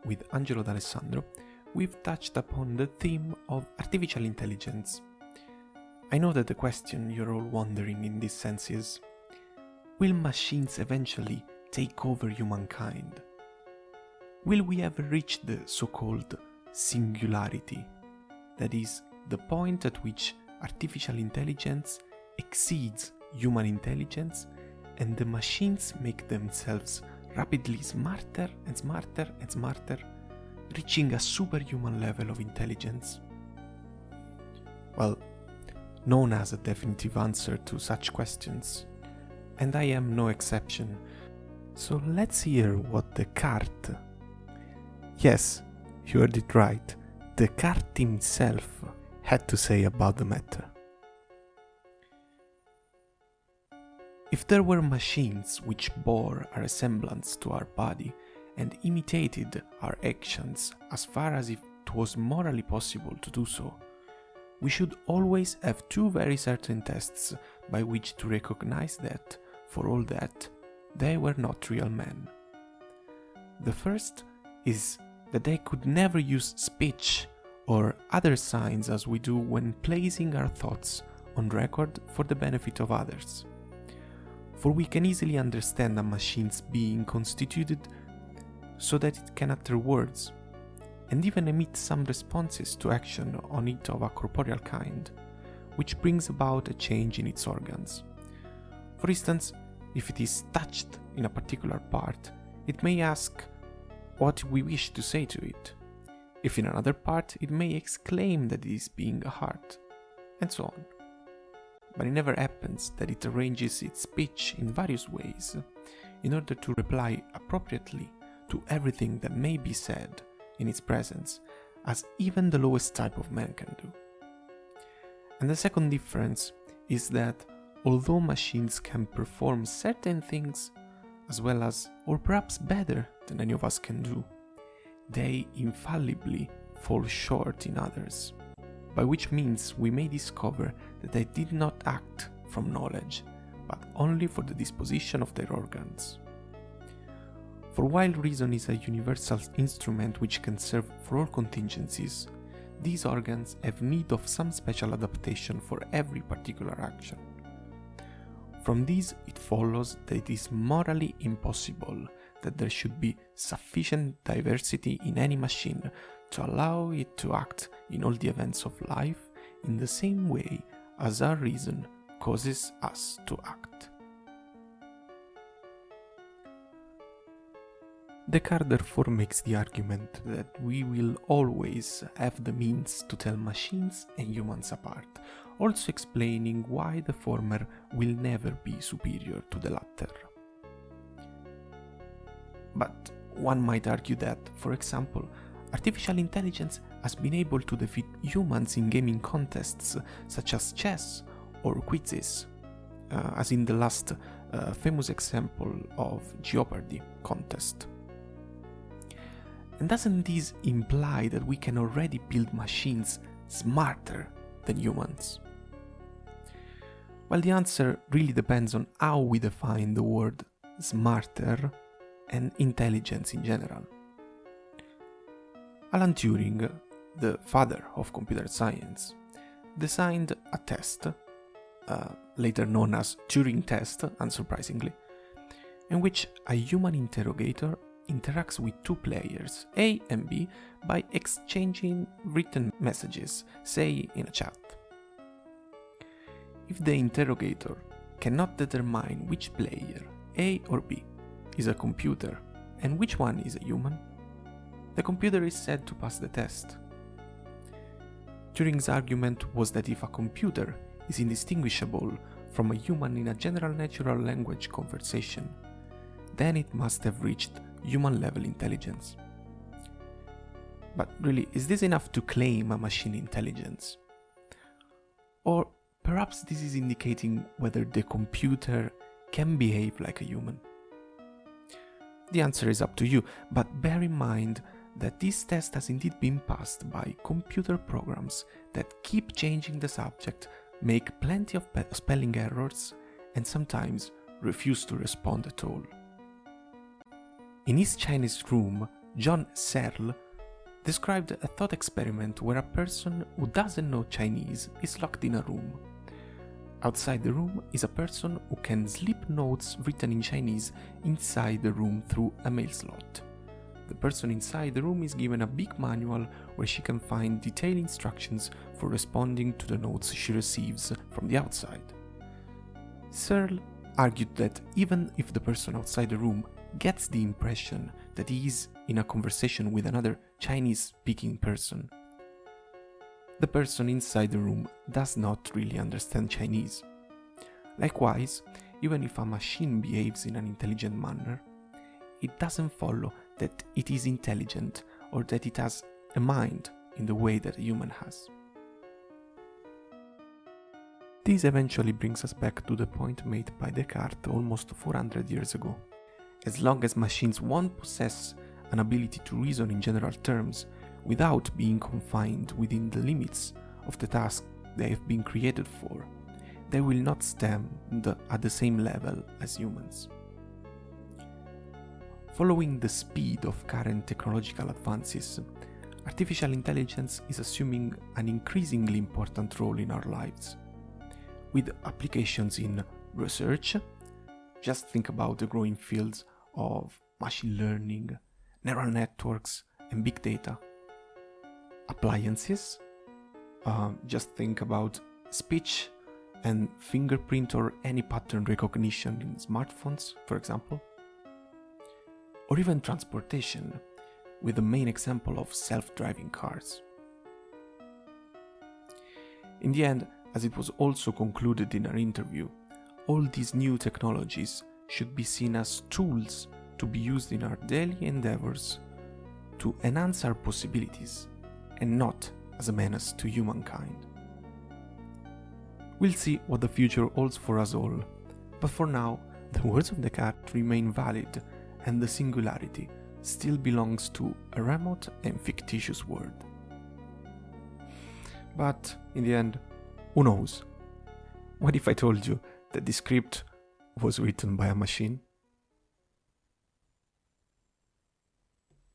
with Angelo D'Alessandro, we've touched upon the theme of artificial intelligence. I know that the question you're all wondering in this sense is, will machines eventually take over humankind? Will we ever reach the so-called singularity? That is, the point at which artificial intelligence exceeds human intelligence and the machines make themselves rapidly smarter and smarter and smarter, reaching a superhuman level of intelligence? Well, no one has a definitive answer to such questions, and I am no exception. So let's hear what Descartes, yes, you heard it right, Descartes himself had to say about the matter. If there were machines which bore a resemblance to our body and imitated our actions as far as it was morally possible to do so, we should always have two very certain tests by which to recognize that, for all that, they were not real men. The first is that they could never use speech or other signs as we do when placing our thoughts on record for the benefit of others. For we can easily understand a machine's being constituted so that it can utter words, and even emit some responses to action on it of a corporeal kind, which brings about a change in its organs. For instance, if it is touched in a particular part, it may ask what we wish to say to it. If in another part, it may exclaim that it is being a heart, and so on. But it never happens that it arranges its speech in various ways in order to reply appropriately to everything that may be said in its presence, as even the lowest type of man can do. And the second difference is that although machines can perform certain things as well as, or perhaps better than any of us can do, they infallibly fall short in others, by which means we may discover that they did not act from knowledge, but only for the disposition of their organs. For while reason is a universal instrument which can serve for all contingencies, these organs have need of some special adaptation for every particular action. From this it follows that it is morally impossible that there should be sufficient diversity in any machine to allow it to act in all the events of life in the same way as our reason causes us to act. Descartes therefore makes the argument that we will always have the means to tell machines and humans apart, also explaining why the former will never be superior to the latter. But one might argue that, for example, artificial intelligence has been able to defeat humans in gaming contests such as chess or quizzes, as in the last famous example of Jeopardy contest. And doesn't this imply that we can already build machines smarter than humans? Well, the answer really depends on how we define the word smarter and intelligence in general. Alan Turing, the father of computer science, designed a test, later known as Turing test, unsurprisingly, in which a human interrogator interacts with two players, A and B, by exchanging written messages, say in a chat. If the interrogator cannot determine which player, A or B, is a computer and which one is a human, the computer is said to pass the test. Turing's argument was that if a computer is indistinguishable from a human in a general natural language conversation, then it must have reached human-level intelligence. But really, is this enough to claim a machine intelligence? Or perhaps this is indicating whether the computer can behave like a human? The answer is up to you, but bear in mind that this test has indeed been passed by computer programs that keep changing the subject, make plenty of spelling errors, and sometimes refuse to respond at all. In his Chinese room, John Searle described a thought experiment where a person who doesn't know Chinese is locked in a room. Outside the room is a person who can slip notes written in Chinese inside the room through a mail slot. The person inside the room is given a big manual where she can find detailed instructions for responding to the notes she receives from the outside. Searle argued that even if the person outside the room gets the impression that he is in a conversation with another Chinese-speaking person, the person inside the room does not really understand Chinese. Likewise, even if a machine behaves in an intelligent manner, it doesn't follow that it is intelligent or that it has a mind in the way that a human has. This eventually brings us back to the point made by Descartes almost 400 years ago. As long as machines won't possess an ability to reason in general terms without being confined within the limits of the task they have been created for, they will not stand at the same level as humans. Following the speed of current technological advances, artificial intelligence is assuming an increasingly important role in our lives. With applications in research, just think about the growing fields of machine learning, neural networks, and big data. Appliances, just think about speech and fingerprint or any pattern recognition in smartphones, for example. Or even transportation, with the main example of self-driving cars. In the end, as it was also concluded in our interview, all these new technologies should be seen as tools to be used in our daily endeavors to enhance our possibilities, and not as a menace to humankind. We'll see what the future holds for us all, but for now, the words of Descartes remain valid, and the singularity still belongs to a remote and fictitious world. But in the end, who knows? What if I told you that this script was written by a machine?